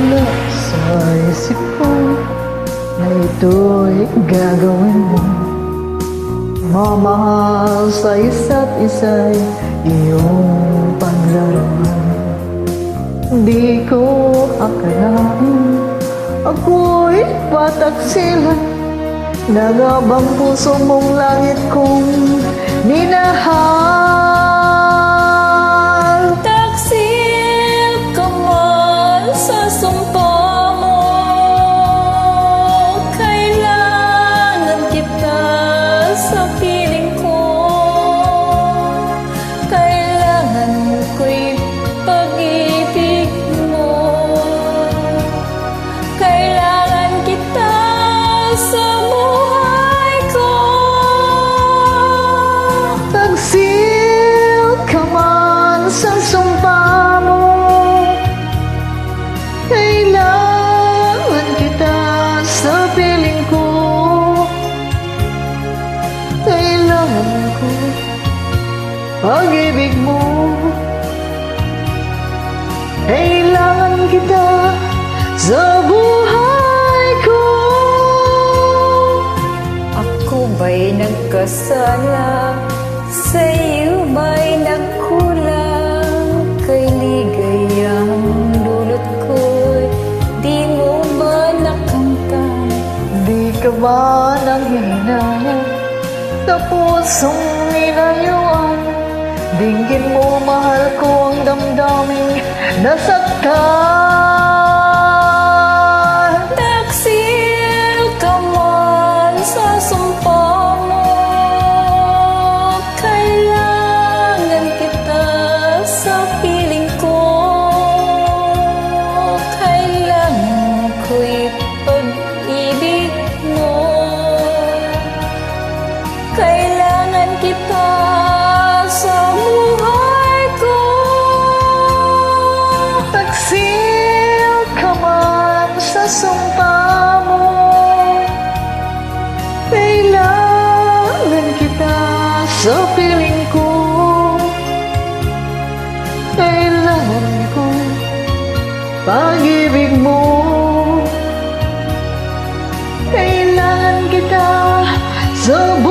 wala sa isip ko na ito'y gagawin mo. Mamahal sa isa't isa'y iyong paglaraman. Di ko akalain ako'y pataksilan. Nagabang puso mong langit kong minahal. Taksil ka man sa sumpa mo, kailangan kita sa piling ko. Kailangan ko'y pag-ibig mo. Kailangan kita sa buhay ko. Taksil ka man sa sumpa mo, kailangan kita sa piling ko. Kailangan ko pag-ibig mo. Kailangan kita sa buhay ko. Ako ba'y nagkasala? Sa iyo ba'y nagkulang? Kay ligayang dulot ko'y di mo ba nakamtan? Di ka ba nanghihinayang sa pusong nilayuan? Dinggin mo, mahal ko ang damdaming nasaktan. Taksil ka man sa sumpa mo, kailangan kita sa piling ko. Kailangan ko'y pag-ibig mo. Kailangan kita sa buhay ko. Taksil ka man sa sumpa mo, kailangan kita sa piling ko. Kailangan ko pag-ibig mo. Kailangan kita sa buhay